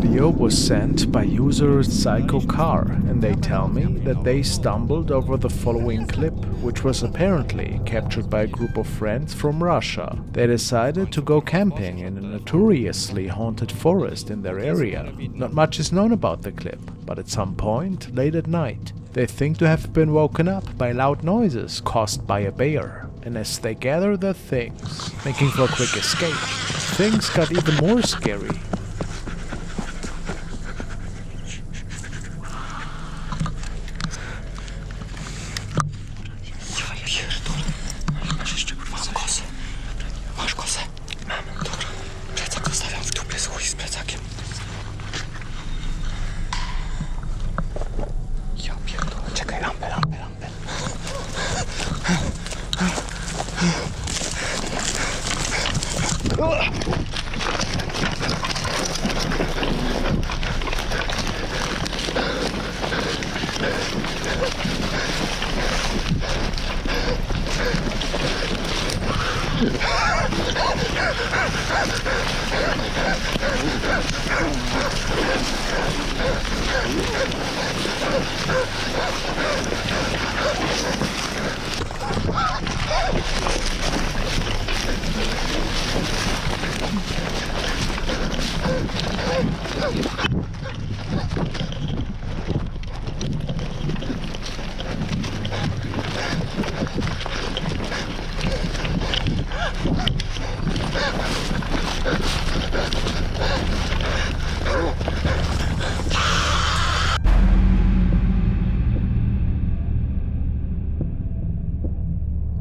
video was sent by user Psycho Car, and they tell me that they stumbled over the following clip, which was apparently captured by a group of friends from Russia. They decided to go camping in a notoriously haunted forest in their area. Not much is known about the clip, but at some point, late at night, they think to have been woken up by loud noises caused by a bear. And as they gather their things, making for a quick escape, things got even more scary.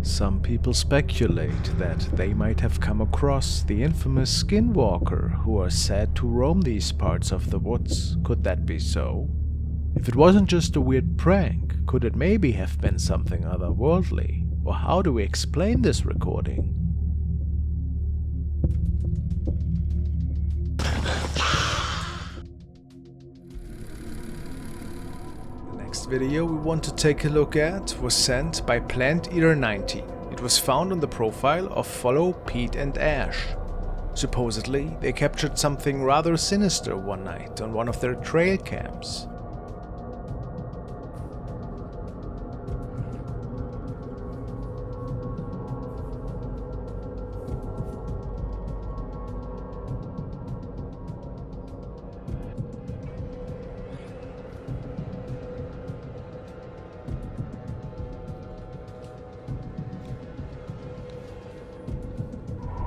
Some people speculate that they might have come across the infamous skinwalker who are said to roam these parts of the woods. Could that be so? If it wasn't just a weird prank, could it maybe have been something otherworldly? Or how do we explain this recording? Next video we want to take a look at was sent by Plant Eater 90. It was found on the profile of Follow Pete and Ash. Supposedly, they captured something rather sinister one night on one of their trail cams.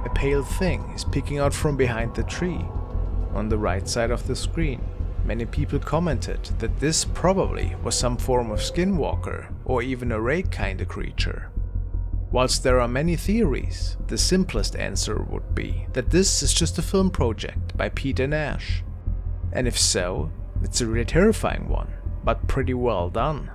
A pale thing is peeking out from behind the tree. On the right side of the screen, many people commented that this probably was some form of skinwalker or even a raid kind of creature. Whilst there are many theories, the simplest answer would be that this is just a film project by Pete and Ash. And if so, it's a really terrifying one, but pretty well done.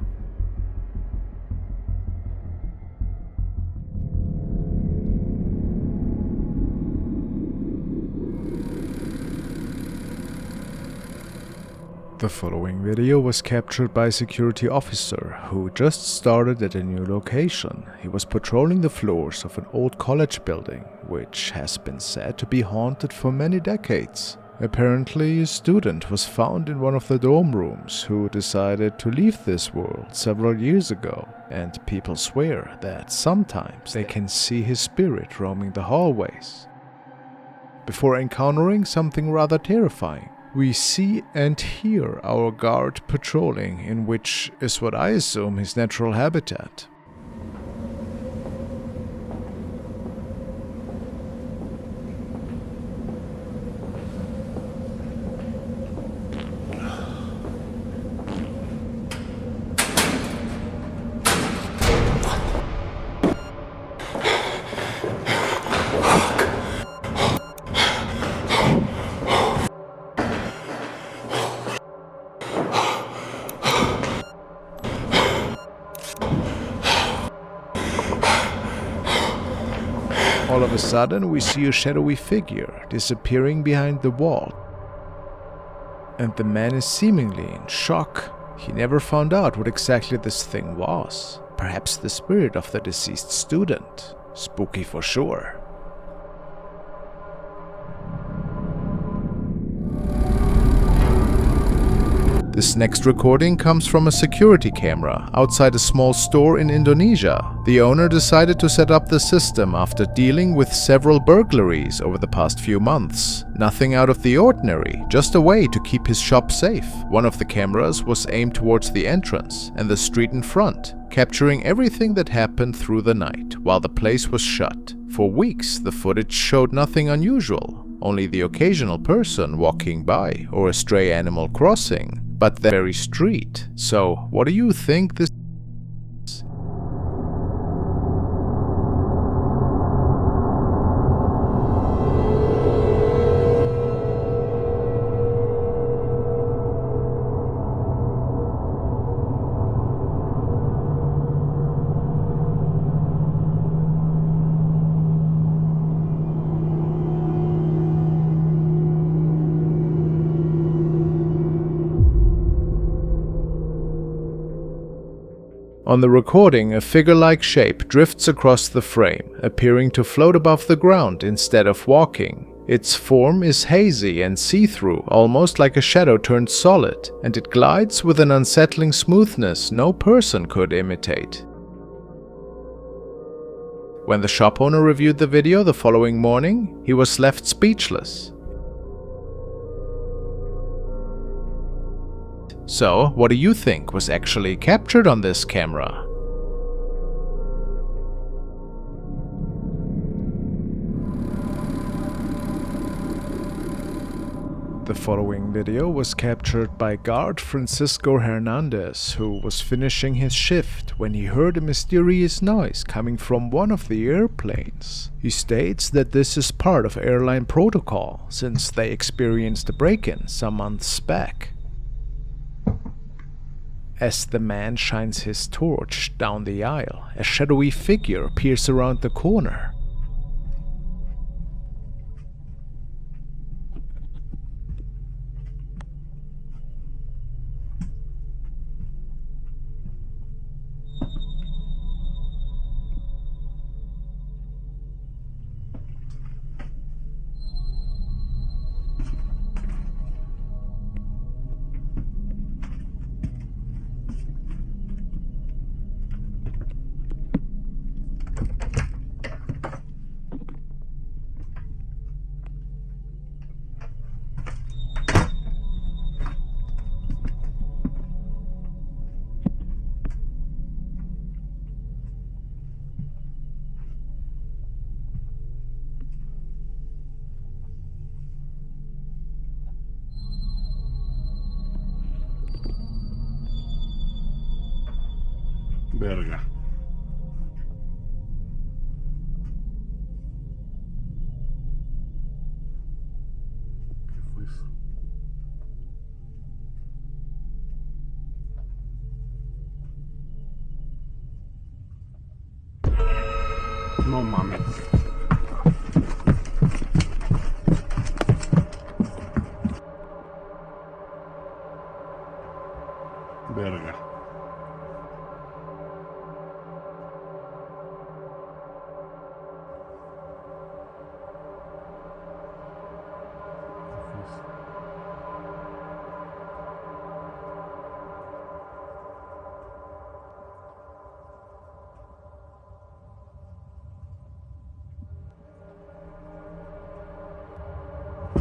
The following video was captured by a security officer who just started at a new location. He was patrolling the floors of an old college building, which has been said to be haunted for many decades. Apparently, a student was found in one of the dorm rooms who decided to leave this world several years ago, and people swear that sometimes they can see his spirit roaming the hallways. Before encountering something rather terrifying, we see and hear our guard patrolling in which is what I assume his natural habitat. All of a sudden, we see a shadowy figure disappearing behind the wall. And the man is seemingly in shock. He never found out what exactly this thing was. Perhaps the spirit of the deceased student. Spooky for sure. This next recording comes from a security camera outside a small store in Indonesia. The owner decided to set up the system after dealing with several burglaries over the past few months. Nothing out of the ordinary, just a way to keep his shop safe. One of the cameras was aimed towards the entrance and the street in front, capturing everything that happened through the night while the place was shut. For weeks, the footage showed nothing unusual, only the occasional person walking by or a stray animal crossing, but the very street. So, what do you think this is? On the recording, a figure-like shape drifts across the frame, appearing to float above the ground instead of walking. Its form is hazy and see-through, almost like a shadow turned solid, and it glides with an unsettling smoothness no person could imitate. When the shop owner reviewed the video the following morning, he was left speechless. So, what do you think was actually captured on this camera? The following video was captured by guard Francisco Hernandez, who was finishing his shift when he heard a mysterious noise coming from one of the airplanes. He states that this is part of airline protocol, since they experienced a break-in some months back. As the man shines his torch down the aisle, a shadowy figure appears around the corner. Verga. ¿Qué fue eso? No mames. Verga.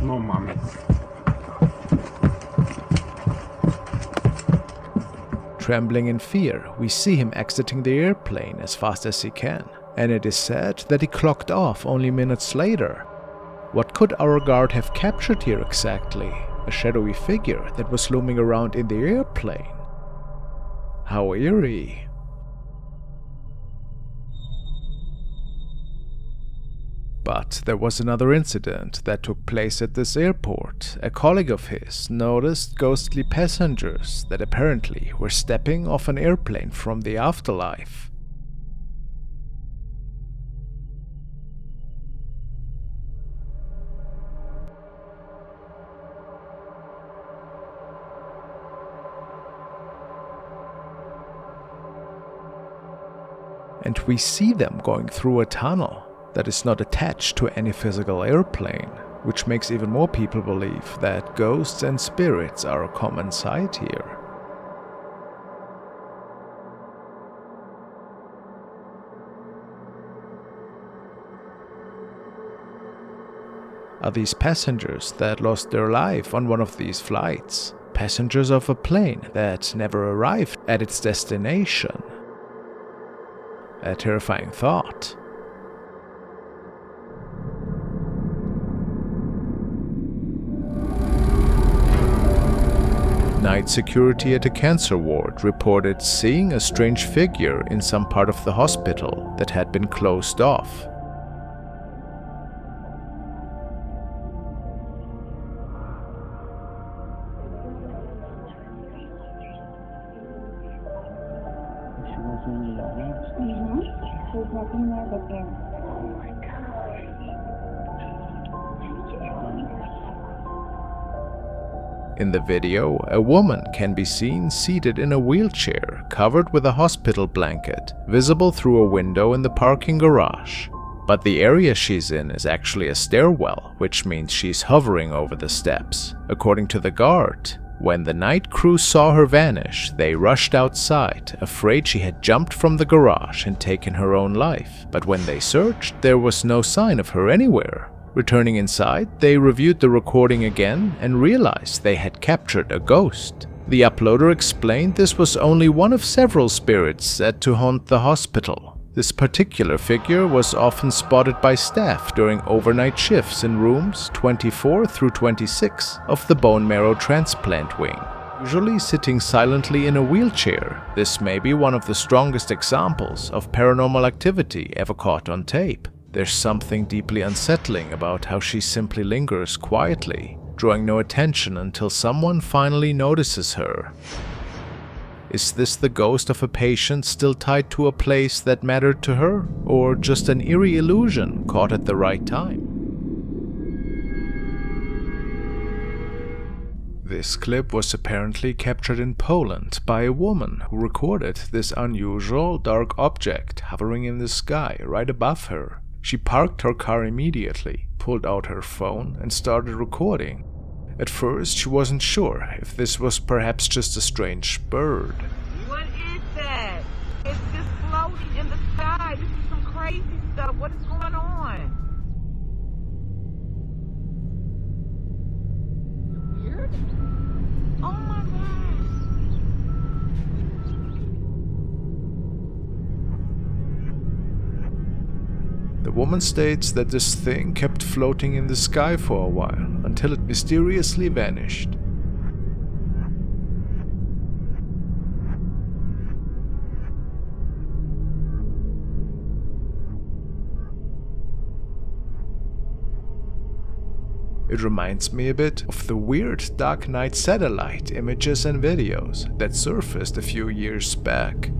No mames. Trembling in fear, we see him exiting the airplane as fast as he can, and it is said that he clocked off only minutes later. What could our guard have captured here exactly? A shadowy figure that was looming around in the airplane? How eerie. But there was another incident that took place at this airport. A colleague of his noticed ghostly passengers that apparently were stepping off an airplane from the afterlife. And we see them going through a tunnel that is not attached to any physical airplane. which makes even more people believe that ghosts and spirits are a common sight here. Are these passengers that lost their life on one of these flights? Passengers of a plane that never arrived at its destination? A terrifying thought. Night security at a cancer ward reported seeing a strange figure in some part of the hospital that had been closed off. There's nothing there but air. Oh my God. In the video, a woman can be seen seated in a wheelchair covered with a hospital blanket, visible through a window in the parking garage. But the area she's in is actually a stairwell, which means she's hovering over the steps. According to the guard, when the night crew saw her vanish, they rushed outside, afraid she had jumped from the garage and taken her own life. But when they searched, there was no sign of her anywhere. Returning inside, they reviewed the recording again and realized they had captured a ghost. The uploader explained this was only one of several spirits said to haunt the hospital. This particular figure was often spotted by staff during overnight shifts in rooms 24 through 26 of the bone marrow transplant wing, usually sitting silently in a wheelchair. This may be one of the strongest examples of paranormal activity ever caught on tape. There's something deeply unsettling about how she simply lingers quietly, drawing no attention until someone finally notices her. Is this the ghost of a patient still tied to a place that mattered to her, or just an eerie illusion caught at the right time? This clip was apparently captured in Poland by a woman who recorded this unusual dark object hovering in the sky right above her. She parked her car immediately, pulled out her phone, and started recording. At first, she wasn't sure if this was perhaps just a strange bird. What is that? It's just floating in the sky. This is some crazy stuff. What is going on? Weird? Oh my gosh. The woman states that this thing kept floating in the sky for a while, until it mysteriously vanished. It reminds me a bit of the weird dark night satellite images and videos that surfaced a few years back.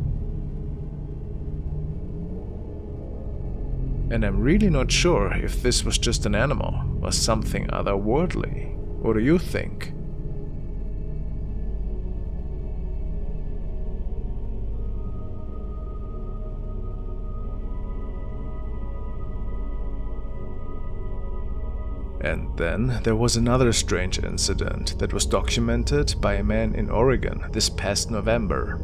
And I'm really not sure if this was just an animal or something otherworldly. What do you think? And then there was another strange incident that was documented by a man in Oregon this past November.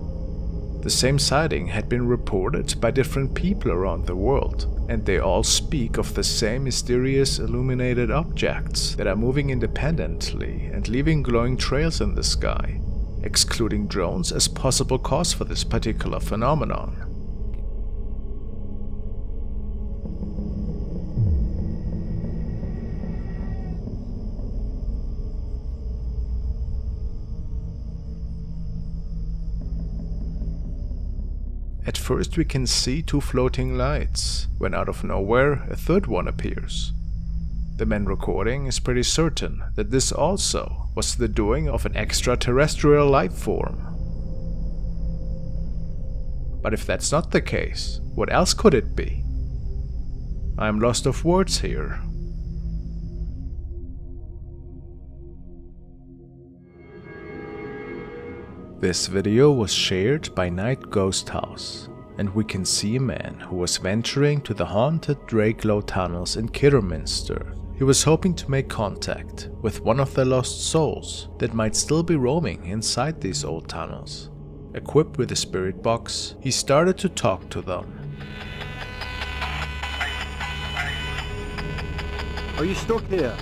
The same sighting had been reported by different people around the world, and they all speak of the same mysterious illuminated objects that are moving independently and leaving glowing trails in the sky, excluding drones as possible cause for this particular phenomenon. At first we can see two floating lights, when out of nowhere a third one appears. The man recording is pretty certain that this also was the doing of an extraterrestrial life form. But if that's not the case, what else could it be? I'm lost of words here. This video was shared by Night Ghost House, and we can see a man who was venturing to the haunted Drakelow tunnels in Kidderminster He was hoping to make contact with one of the lost souls that might still be roaming inside these old tunnels. Equipped with a spirit box, he started to talk to them. Are you stuck here?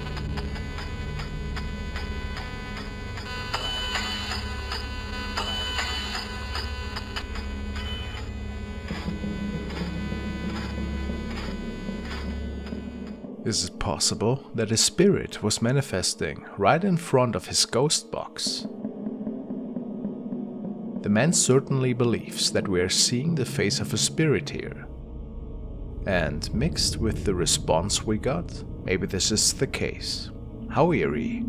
Is it possible that a spirit was manifesting right in front of his ghost box? The man certainly believes that we are seeing the face of a spirit here. And mixed with the response we got, maybe this is the case. How eerie.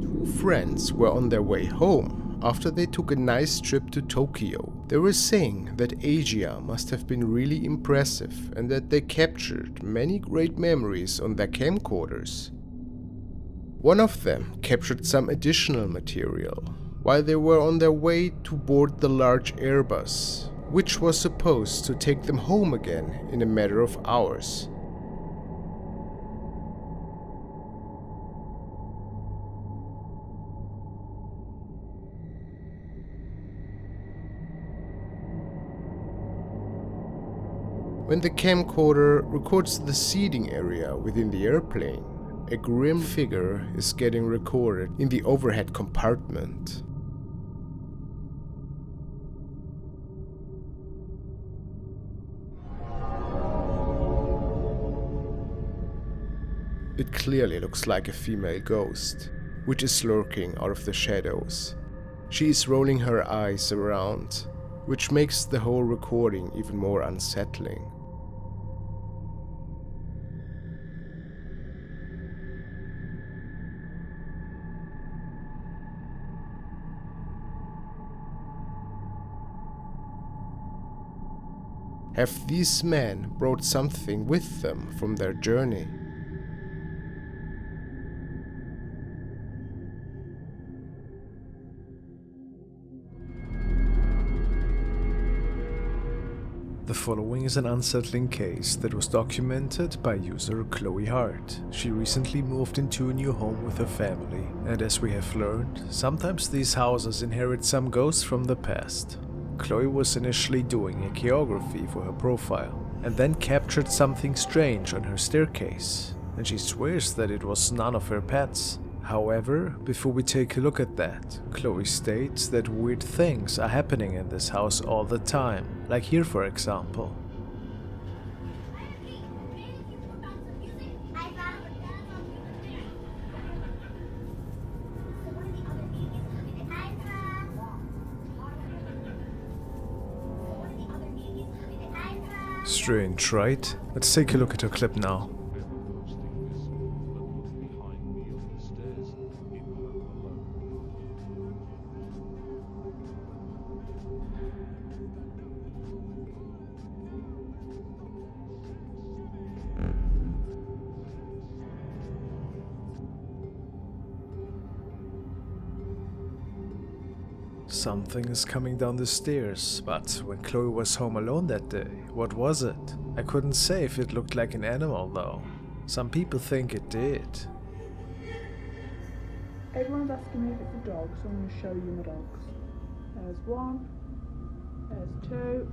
Two friends were on their way home after they took a nice trip to Tokyo. They were saying that Asia must have been really impressive and that they captured many great memories on their camcorders. One of them captured some additional material while they were on their way to board the large Airbus, which was supposed to take them home again in a matter of hours. When the camcorder records the seating area within the airplane, a grim figure is getting recorded in the overhead compartment. It clearly looks like a female ghost, which is lurking out of the shadows. She is rolling her eyes around, which makes the whole recording even more unsettling. Have these men brought something with them from their journey? The following is an unsettling case that was documented by user Chloe Hart. She recently moved into a new home with her family, and as we have learned, sometimes these houses inherit some ghosts from the past. Chloe was initially doing a geography for her profile, and then captured something strange on her staircase, and she swears that it was none of her pets. However, before we take a look at that, Chloe states that weird things are happening in this house all the time, like here for example. Strange, right? Let's take a look at her clip now. Something is coming down the stairs, but when Chloe was home alone that day, what was it? I couldn't say if it looked like an animal though. Some people think it did. Everyone's asking me if it's a dog, so I'm going to show you my dogs. There's one, there's two,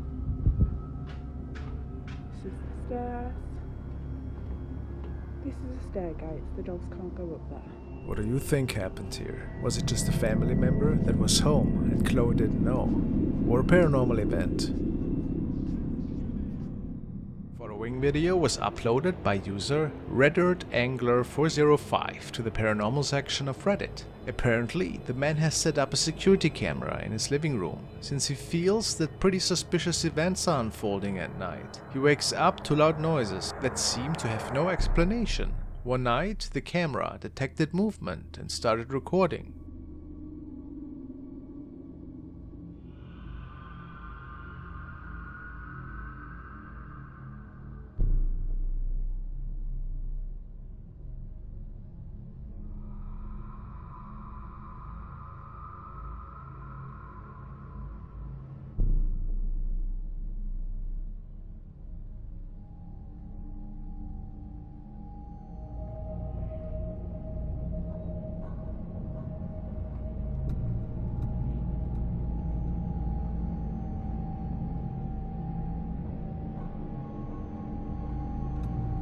this is the stairs, this is a stairgate, the dogs can't go up there. What do you think happened here? Was it just a family member that was home and Chloe didn't know? Or a paranormal event? Following video was uploaded by user ReddirdAngler405 to the paranormal section of Reddit. Apparently, the man has set up a security camera in his living room, since he feels that pretty suspicious events are unfolding at night. He wakes up to loud noises that seem to have no explanation. One night, the camera detected movement and started recording.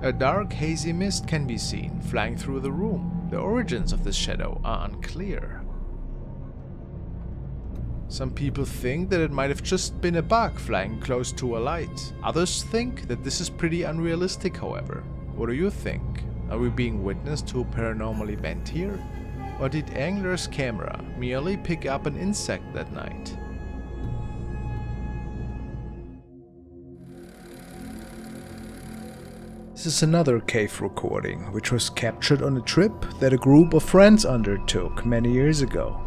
A dark, hazy mist can be seen flying through the room. The origins of this shadow are unclear. Some people think that it might have just been a bug flying close to a light. Others think that this is pretty unrealistic, however. What do you think? Are we being witness to a paranormal event here? Or did Angler's camera merely pick up an insect that night? This is another cave recording, which was captured on a trip that a group of friends undertook many years ago.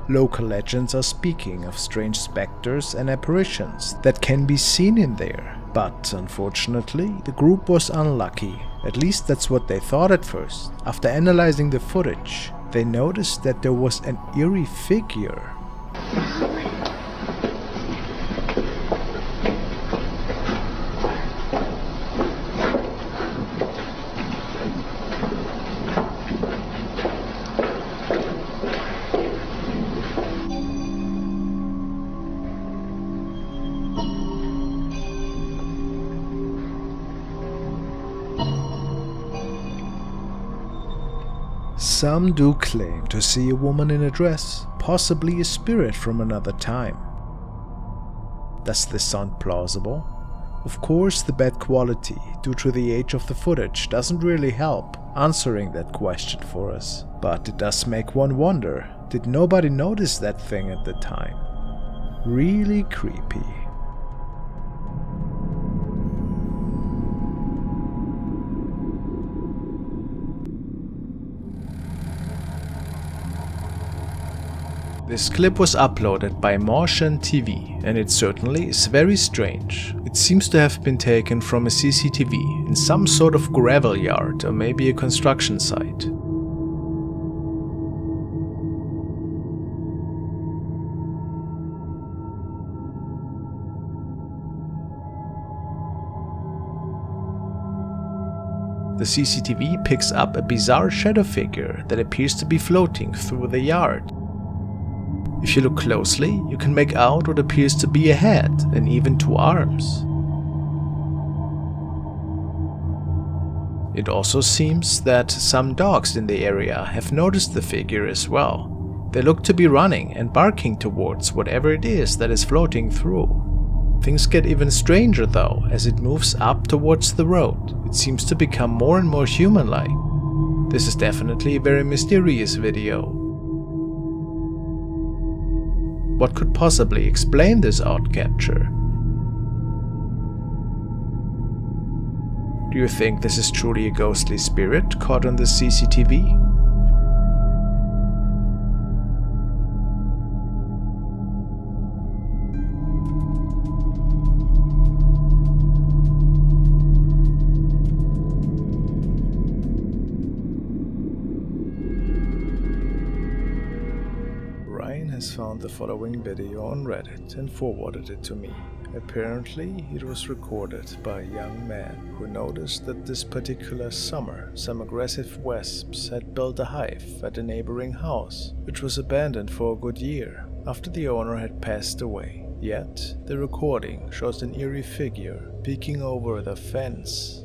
Local legends are speaking of strange specters and apparitions that can be seen in there, but unfortunately the group was unlucky. At least that's what they thought at first. After analyzing the footage, they noticed that there was an eerie figure. Some do claim to see a woman in a dress, possibly a spirit from another time. Does this sound plausible? Of course, the bad quality due to the age of the footage doesn't really help answering that question for us. But it does make one wonder, did nobody notice that thing at the time? Really creepy. This clip was uploaded by MacLeod, and it certainly is very strange. It seems to have been taken from a CCTV in some sort of gravel yard or maybe a construction site. The CCTV picks up a bizarre shadow figure that appears to be floating through the yard. If you look closely, you can make out what appears to be a head and even two arms. It also seems that some dogs in the area have noticed the figure as well. They look to be running and barking towards whatever it is that is floating through. Things get even stranger though as it moves up towards the road. It seems to become more and more human-like. This is definitely a very mysterious video. What could possibly explain this odd capture? Do you think this is truly a ghostly spirit caught on the CCTV? Found the following video on Reddit and forwarded it to me. Apparently, it was recorded by a young man who noticed that this particular summer some aggressive wasps had built a hive at a neighboring house, which was abandoned for a good year after the owner had passed away. Yet, the recording shows an eerie figure peeking over the fence.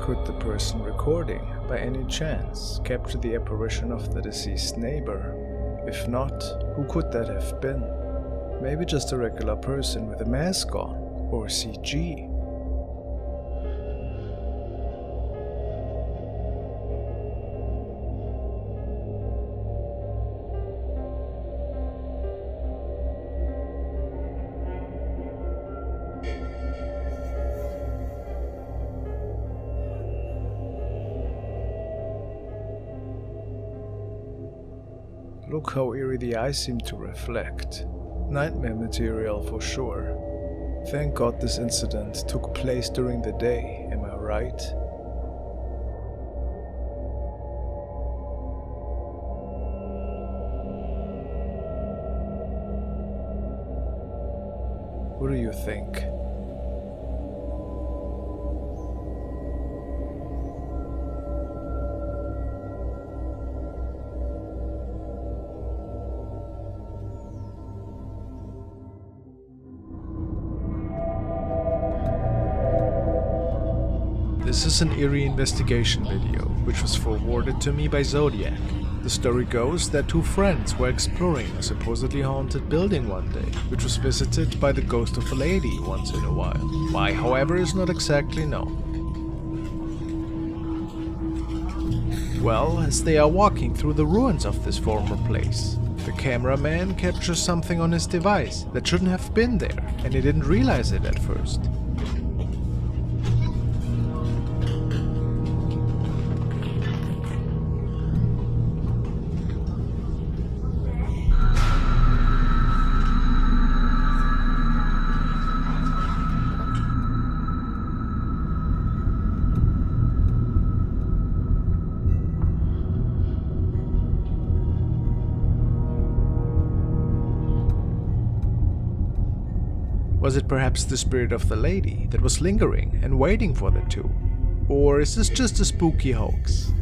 Could the person recording, by any chance, capture the apparition of the deceased neighbor? If not, who could that have been? Maybe just a regular person with a mask on, or CG. Look how eerie the eyes seem to reflect. Nightmare material for sure. Thank God this incident took place during the day, am I right? What do you think? This is an eerie investigation video, which was forwarded to me by Zodiac. The story goes that two friends were exploring a supposedly haunted building one day, which was visited by the ghost of a lady once in a while. Why, however, is not exactly known. Well, as they are walking through the ruins of this former place, the cameraman captures something on his device that shouldn't have been there, and he didn't realize it at first. Was it perhaps the spirit of the lady that was lingering and waiting for the two? Or is this just a spooky hoax?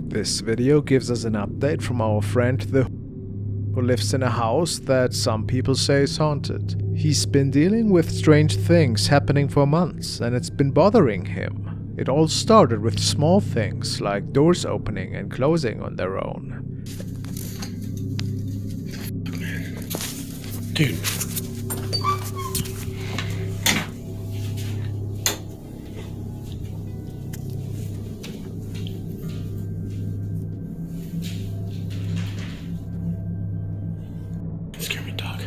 This video gives us an update from our friend who lives in a house that some people say is haunted. He's been dealing with strange things happening for months, and it's been bothering him. It all started with small things like doors opening and closing on their own. Dude. Scare me, dog.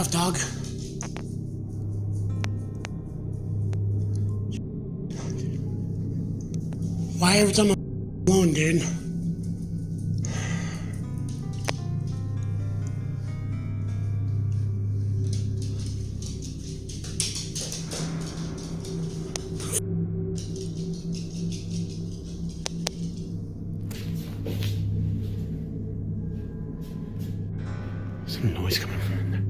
Dog. Why every time I'm alone, dude? Some noise coming from in there.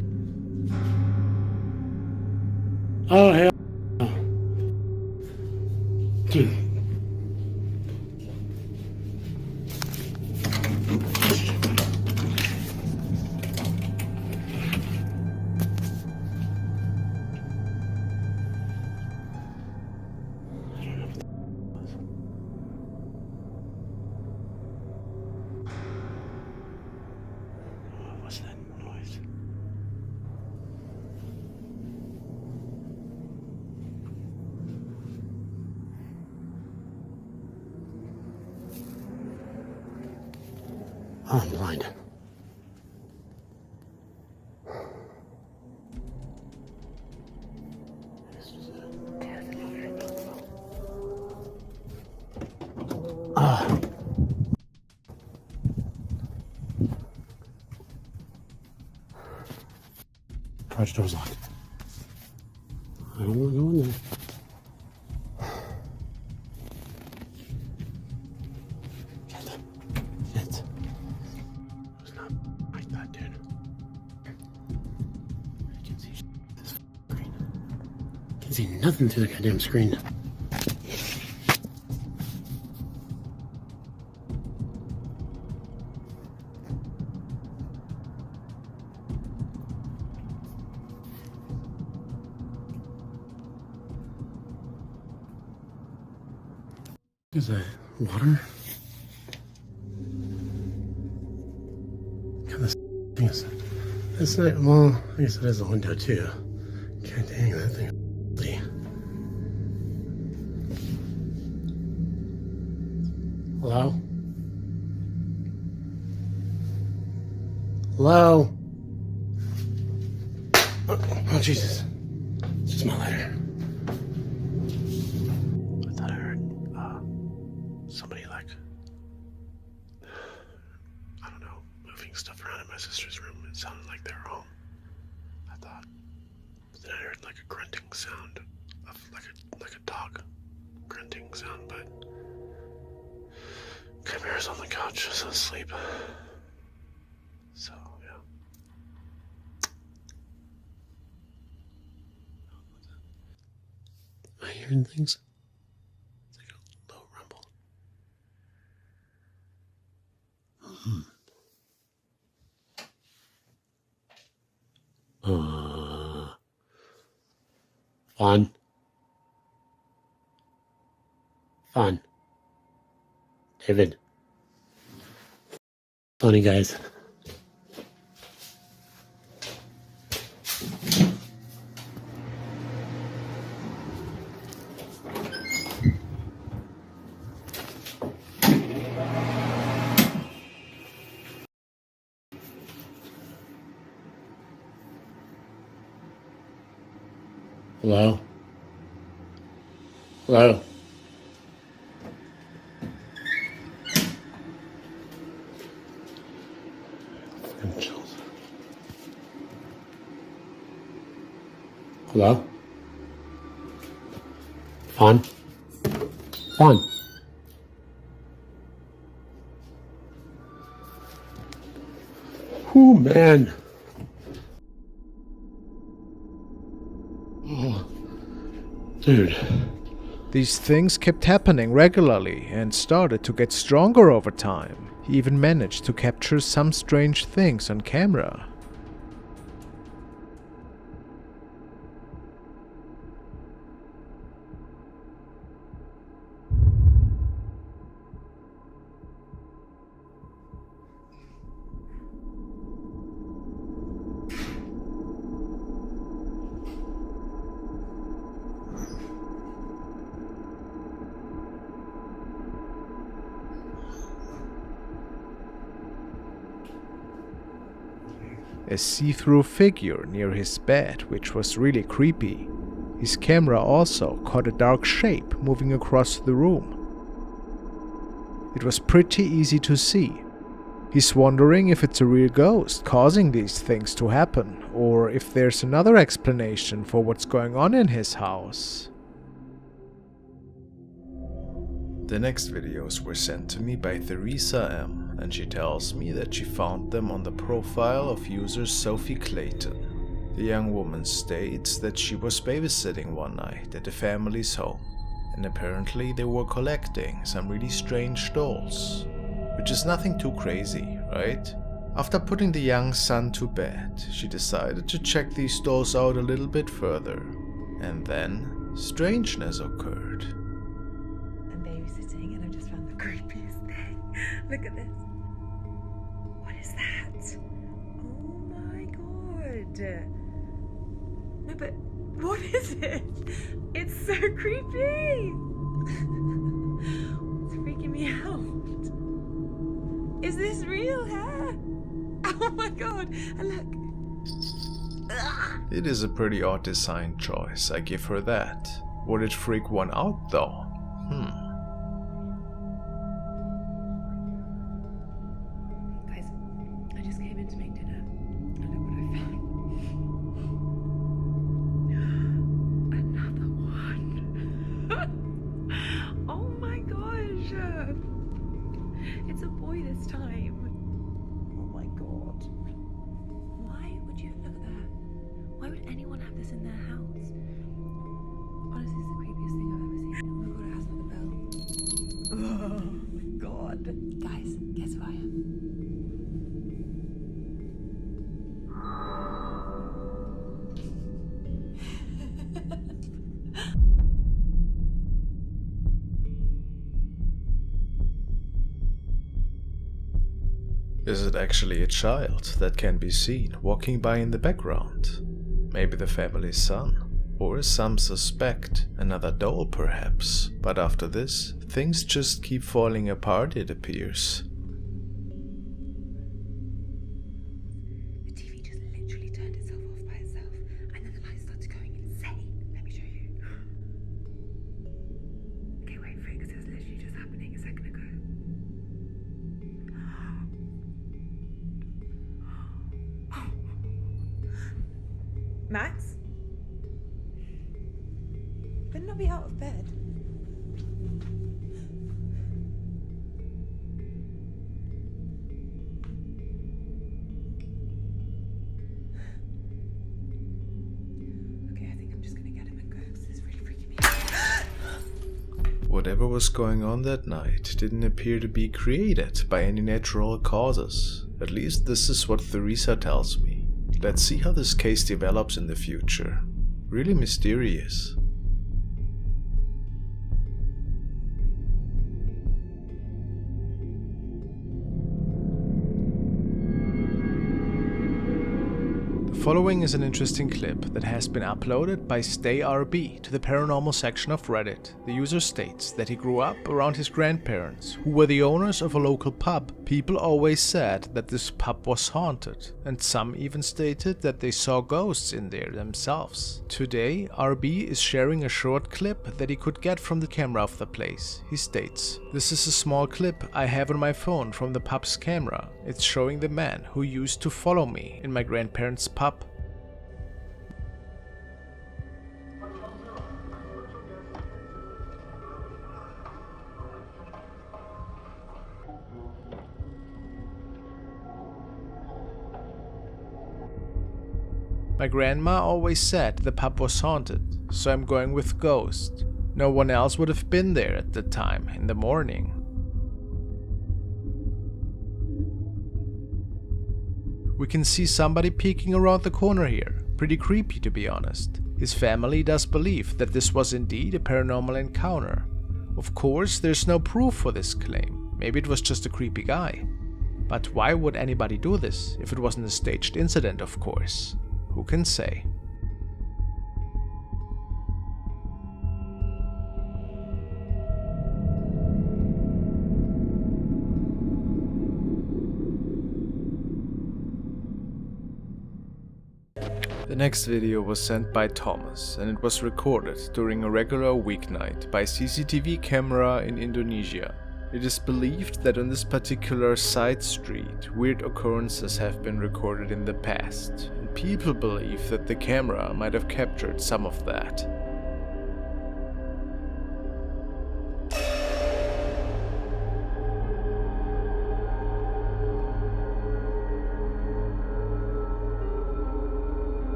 Oh, hell no. Dude. What's that noise? Oh, I'm blind. Garage door's locked. I don't want to go in there. Shit. It's not like that, dude. I can see this screen. I can see nothing through the goddamn screen. Is that water? Yes. That's not, well, I guess it is a window too. God dang, that thing. Hello? Hello? Oh, Jesus. It's just my lighter. I thought I heard, somebody like, I don't know, moving stuff around in my sister's room. It sounded like they were home. I thought. But then I heard like a grunting sound of like a dog grunting sound, but Chimera's on the couch just asleep. So, yeah. Am I hearing things? It's like a low rumble. Fun. Fun. David. Funny guys. Hello? Hello? Fucking chills. Hello? Fawn? Fawn? Ooh, man. Oh, dude. These things kept happening regularly and started to get stronger over time. He even managed to capture some strange things on camera. A see-through figure near his bed, which was really creepy. His camera also caught a dark shape moving across the room. It was pretty easy to see. He's wondering if it's a real ghost causing these things to happen, or if there's another explanation for what's going on in his house. The next videos were sent to me by Theresa M, and she tells me that she found them on the profile of user Sophie Clayton. The young woman states that she was babysitting one night at the family's home, and apparently they were collecting some really strange dolls. Which is nothing too crazy, right? After putting the young son to bed, she decided to check these dolls out a little bit further. And then, strangeness occurred. I'm babysitting and I just found the creepiest thing. Look at this. What is that? Oh my god. No, but what is it? It's so creepy. It's freaking me out. Is this real hair? Oh my god, and look. Ugh. It is a pretty odd design choice, I give her that. Would it freak one out though? Guys, I just came in to make dinner. And look what I found. Another one. Oh my gosh. It's a boy this time. Oh my god. Why would you look at that? Why would anyone have this in their house? Honestly, it's the creepiest thing I've ever seen. Oh my god, it has another bell. Oh my god. Guys, guess who I am? Is it actually a child that can be seen walking by in the background? Maybe the family's son? Or some suspect another doll perhaps? But after this, things just keep falling apart, it appears. The TV just literally turned itself off by itself, and then the lights started going insane. Let me show you. Okay, wait for it, because it was literally just happening a second ago. Max? Better not be out of bed. Okay, I think I'm just gonna get him and go because it's really freaking me out. Whatever was going on that night didn't appear to be created by any natural causes. At least this is what Theresa tells me. Let's see how this case develops in the future. Really mysterious. The following is an interesting clip that has been uploaded by StayRB to the paranormal section of Reddit. The user states that he grew up around his grandparents, who were the owners of a local pub. People always said that this pub was haunted, and some even stated that they saw ghosts in there themselves. Today, RB is sharing a short clip that he could get from the camera of the place. He states, "This is a small clip I have on my phone from the pub's camera. It's showing the man who used to follow me in my grandparents' pub. My grandma always said the pub was haunted, so I'm going with ghost. No one else would have been there at the time in the morning." We can see somebody peeking around the corner here. Pretty creepy, to be honest. His family does believe that this was indeed a paranormal encounter. Of course, there's no proof for this claim. Maybe it was just a creepy guy. But why would anybody do this if it wasn't a staged incident, of course? Who can say? The next video was sent by Thomas, and it was recorded during a regular weeknight by CCTV camera in Indonesia. It is believed that on this particular side street, weird occurrences have been recorded in the past, and people believe that the camera might have captured some of that.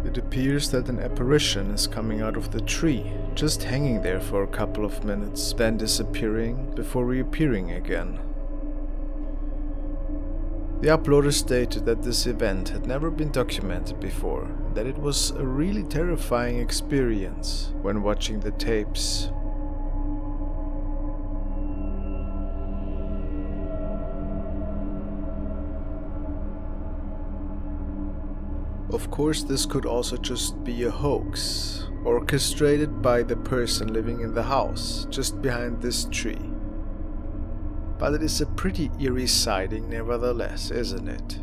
It appears that an apparition is coming out of the tree, just hanging there for a couple of minutes, then disappearing before reappearing again. The uploader stated that this event had never been documented before, and that it was a really terrifying experience when watching the tapes. Of course, this could also just be a hoax, orchestrated by the person living in the house just behind this tree. But it is a pretty eerie sighting nevertheless, isn't it?